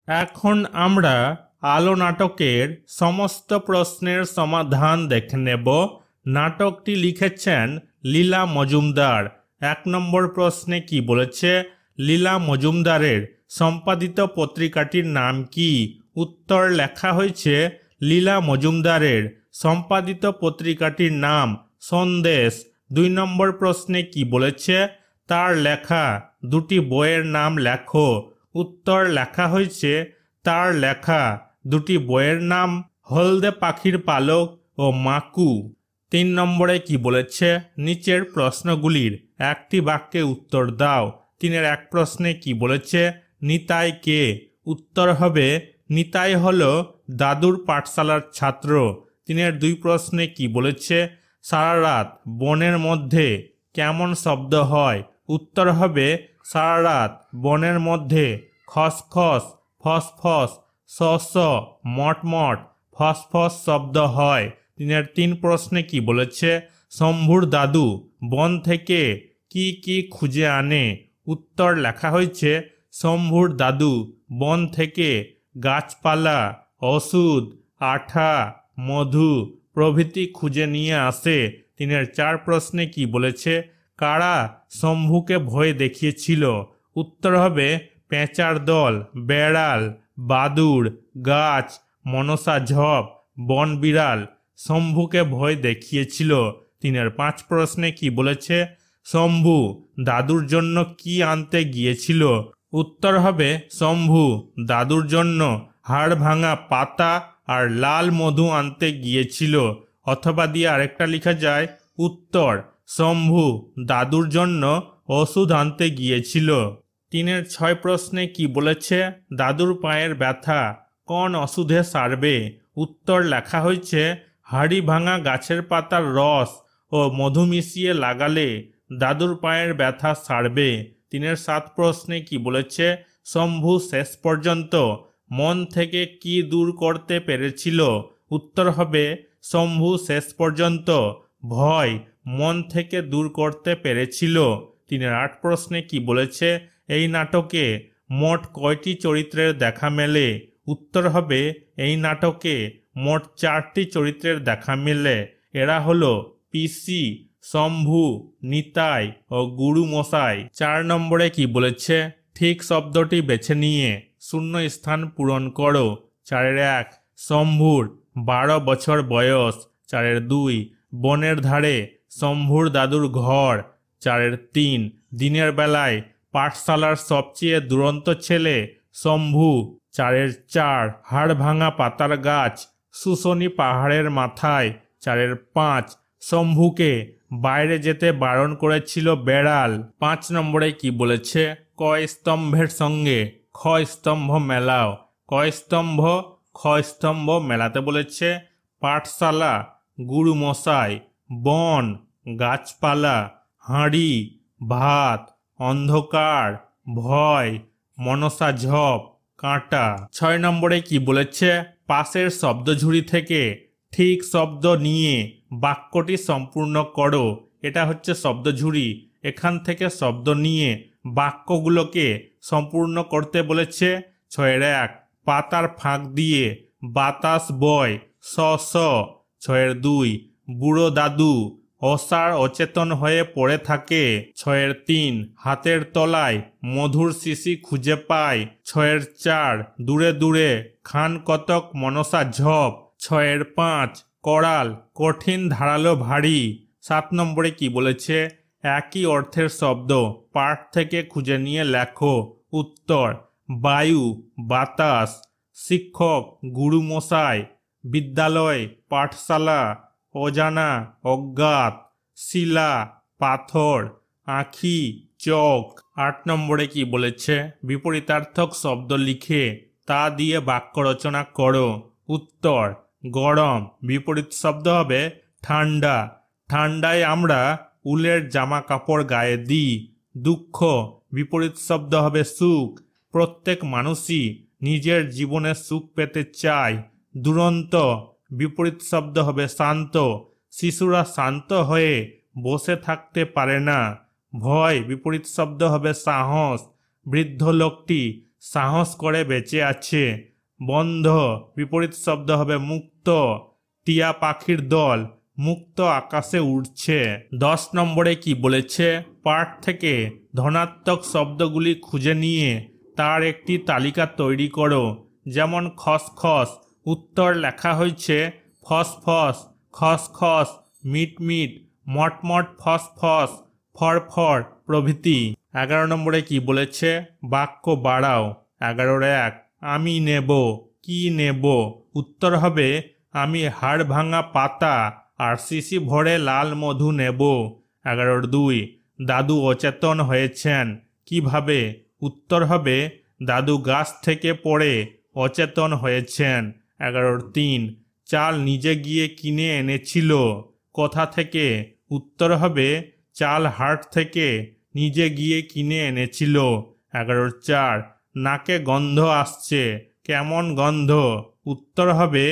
এখন আমরা আলো নাটকের সমস্ত প্রশ্নের সমাধান দেখে নেব। নাটকটি লিখেছেন লীলা মজুমদার। 1 নম্বর প্রশ্নে কি বলেছে? লীলা মজুমদারের সম্পাদিত পত্রিকাটির নাম কি? উত্তর লেখা হয়েছে লীলা মজুমদারের সম্পাদিত পত্রিকাটির নাম সন্দেশ। 2 নম্বর প্রশ্নে কি বলেছে? তার লেখা দুটি বইয়ের নাম লেখো। উত্তর লেখা হয়েছে তার লেখা দুটি বইয়ের নাম হলদে পাখির পালক ও মাকু। 3 নম্বরে কি বলেছে? নিচের প্রশ্নগুলির একটি বাক্যে উত্তর দাও। 3-এর 1 প্রশ্নে কি বলেছে? নিতাই কে? উত্তর হবে নিতাই হলো দাদুর পাঠশালার ছাত্র। 3-এর 2 প্রশ্নে কি বলেছে? সারা রাত বনের মধ্যে কেমন শব্দ হয়? উত্তর হবে সারা রাত বনের মধ্যে খসখস ফসফস স স মটমট ফসফস শব্দ হয়। 3-এর 3 প্রশ্নে কি বলেছে? শম্ভুর দাদু বন থেকে কি কি খুঁজে আনে? উত্তর লেখা হয়েছে শম্ভুর দাদু বন থেকে গাছপালা, ওষুধ, আঠা, মধু প্রভৃতি খুঁজে নিয়ে আসে। 3-এর 4 প্রশ্নে কি বলেছে? কারা শম্ভুকে ভয় দেখিয়েছিল? উত্তর হবে পেঁচার দল, বেড়াল, বাদুড়, গাছ, মনসা ঝপ, বন বিড়াল শম্ভুকে ভয় দেখিয়েছিল। 3-এর 5 প্রশ্নে কি বলেছে? শম্ভু দাদুর জন্য কি আনতে গিয়েছিল? উত্তর হবে শম্ভু দাদুর জন্য হাড় ভাঙা পাতা আর লাল মধু আনতে গিয়েছিল। অথবা দিয়ে আরেকটা লেখা যায় উত্তর শম্ভু দাদুর জন্য ওষুধ আনতে গিয়েছিল। 3-এর 6 প্রশ্নে কি বলেছে? দাদুর পায়ের ব্যথা কোন ওষুধে সারবে? উত্তর লেখা হয়েছে হাড়ি ভাঙা গাছের পাতার রস ও মধু মিশিয়ে লাগালে দাদুর পায়ের ব্যথা সারবে। 3-এর 7 প্রশ্নে কি বলেছে? শম্ভু শেষ পর্যন্ত মন থেকে কি দূর করতে পেরেছিল? উত্তর হবে শম্ভু শেষ পর্যন্ত ভয় মন থেকে দূর করতে পেরেছিল। 3-এর 8 প্রশ্নে কি বলেছে? এই নাটকে মোট কয়টি চরিত্রের দেখা মেলে? উত্তর হবে এই নাটকে মোট 4টি চরিত্রের দেখা মেলে। এরা হলো পিসি, শম্ভু, নিতাই ও গুরু মশাই। 4 নম্বরে কি বলেছে? ঠিক শব্দটি বেছে নিয়ে শূন্য স্থান পূরণ করো। 4-এর 1 শম্ভুর 12 বছর বয়স। 4-এর 2 বনের ধারে শম্ভুর দাদুর ঘর। 4-এর 3 দিনের বেলায় পাঠশালার সবচেয়ে দুরন্ত ছেলে শম্ভু। 4-এর 4 হাড় ভাঙা পাতার গাছ শুশনি পাহাড়ের মাথায়। 4-এর 5 শম্ভুকে বাইরে যেতে বারণ করেছিল বেড়াল। 5 নম্বরে কি বলেছে? ক স্তম্ভের সঙ্গে খ স্তম্ভ মেলাও। ক স্তম্ভ খ স্তম্ভ মেলাতে বলেছে পাঠশালা, গুরু মশাই, বন, গাছপালা, হাঁড়ি, ভাত, অন্ধকার, ভয়, মনসা ঝপ, কাঁটা। 6 নম্বরে কি বলেছে? পাশের শব্দঝুড়ি থেকে ঠিক শব্দ নিয়ে বাক্যটি সম্পূর্ণ করো। এটা হচ্ছে শব্দঝুড়ি, এখান থেকে শব্দ নিয়ে বাক্যগুলোকে সম্পূর্ণ করতে বলেছে। 6-এর 1 পাতার ফাঁক দিয়ে বাতাস বয় স স। 6-এর 2 বুড়ো দাদু অসাড় অচেতন হয়ে পড়ে থাকে। 6-এর 3 হাতের তলায় মধুর শিশি খুঁজে পায়। 6-এর 4 দূরে দূরে খান কতক মনসা ঝপ। 6-এর 5 করাল কঠিন ধারালো ভারী। 7 নম্বরে কি বলেছে? একই অর্থের শব্দ পাঠ থেকে খুঁজে নিয়ে লেখো। উত্তর বায়ু, বাতাস, শিক্ষক, গুরু মশাই, বিদ্যালয়, পাঠশালা, অজানা, অজ্ঞাত, শিলা, পাথর, আঁখি, চোখ। 8 নম্বরে কি বলেছে? বিপরীতার্থক শব্দ লিখে তা দিয়ে বাক্য রচনা করো। উত্তর গরম বিপরীত শব্দ হবে ঠান্ডা। ঠান্ডায় আমরা উলের জামা কাপড় গায়ে দিই। দুঃখ বিপরীত শব্দ হবে সুখ। প্রত্যেক মানুষই নিজের জীবনে সুখ পেতে চায়। দুরন্ত বিপরীত শব্দ হবে শান্ত। শিশুরা শান্ত হয়ে বসে থাকতে পারে না। ভয় বিপরীত শব্দ হবে সাহস। বৃদ্ধ লোকটি সাহস করে বেঁচে আছে। বন্ধ বিপরীত শব্দ হবে মুক্ত। টিয়া পাখির দল মুক্ত আকাশে উড়ছে। 10 নম্বরে কি বলেছে, পাঠ থেকে ধনাত্মক শব্দগুলি খুঁজে নিয়ে তার একটি তালিকা তৈরি করো। যেমন খসখস, উত্তর লেখা হয়েছে ফসফস, খসখস, মিটমিট, মটমট, ফসফস, ফরফর প্রভৃতি। 11 নম্বরে কি বলেছে, বাক্য বাড়াও। 11-1 আমি নেব, কি নেব? উত্তর হবে আমি হাড় ভাঙা পাতা আর শিশি ভরে লাল মধু নেব। 11-2 দাদু অচেতন হয়েছেন, কিভাবে? উত্তর হবে দাদু গাছ থেকে পড়ে অচেতন হয়েছেন। 11-3 চাল নিজে গিয়ে কিনে এনেছিল, কোথা থেকে? উত্তর হবে চাল হাট থেকে নিজে গিয়ে কিনে এনেছিল। 11-4 নাকে গন্ধ আসছে, কেমন গন্ধ? উত্তর হবে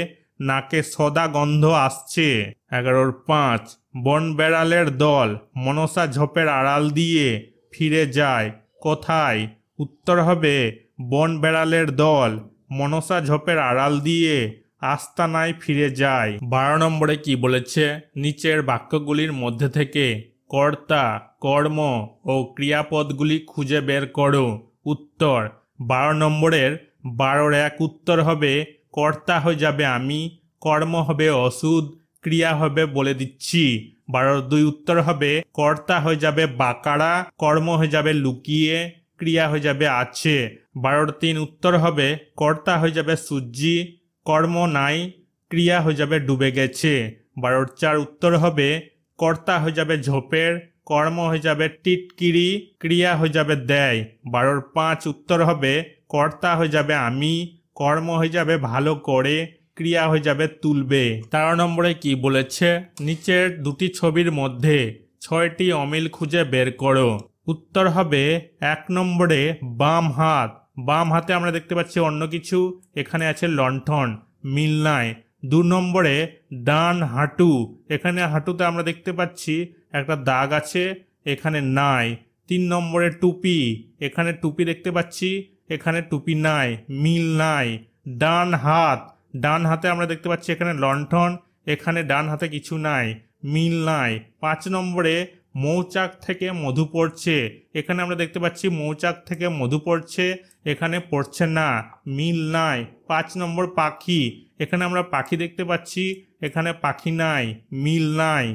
নাকে সদা গন্ধ আসছে। 11-5 বন বেড়ালের দল মনসা ঝোপের আড়াল দিয়ে ফিরে যায়, কোথায়? উত্তর হবে বন বেড়ালের দল মনসা ঝোপের আড়াল দিয়ে আস্তানায় ফিরে যায়। 12 নম্বরে কি বলেছে, নিচের বাক্যগুলির মধ্যে থেকে কর্তা, কর্ম ও ক্রিয়াপদগুলি খুঁজে বের করো। উত্তর 12 নম্বরের 12-1 উত্তর হবে কর্তা হয়ে যাবে আমি, কর্ম হবে ওষুধ, ক্রিয়া হবে বলে দিচ্ছি। 12-2 উত্তর হবে কর্তা হয়ে যাবে বাকারা, কর্ম হয়ে যাবে লুকিয়ে, ক্রিয়া হয়ে যাবে আছে। 12-3 উত্তর হবে কর্তা হয়ে যাবে সূর্যি, কর্ম নাই, ক্রিয়া হয়ে যাবে ডুবে গেছে। 12-4 উত্তর হবে কর্তা হয়ে যাবে ঝোপের, কর্ম হয়ে যাবে টিটকিরি, ক্রিয়া হয়ে যাবে দেয়। 12-5 উত্তর হবে কর্তা হয়ে যাবে আমি, কর্ম হয়ে যাবে ভালো করে, ক্রিয়া হয়ে যাবে তুলবে। 13 নম্বরে কি বলেছে, নিচের দুটি ছবির মধ্যে 6টি অমিল খুঁজে বের করো। উত্তর হবে 1 নম্বরে বাম হাত, বাম হাতে আমরা দেখতে পাচ্ছি অন্য কিছু, এখানে আছে লণ্ঠন, মিল নাই। 2 নম্বরে ডান হাঁটু, এখানে হাঁটুতে আমরা দেখতে পাচ্ছি একটা দাগ আছে, এখানে নাই। 3 নম্বরে টুপি, এখানে টুপি দেখতে পাচ্ছি, এখানে টুপি নাই, মিল নাই। ডান হাত, ডান হাতে আমরা দেখতে পাচ্ছি এখানে লণ্ঠন, এখানে ডান হাতে কিছু নাই, মিল নাই। 5 নম্বরে মৌচাক থেকে মধু পড়ছে, এখানে আমরা দেখতে পাচ্ছি মৌচাক থেকে মধু পড়ছে, এখানে পড়ছে না, মিল নাই। 5 নম্বর পাখি, এখানে আমরা পাখি দেখতে পাচ্ছি, এখানে পাখি নাই, মিল নাই।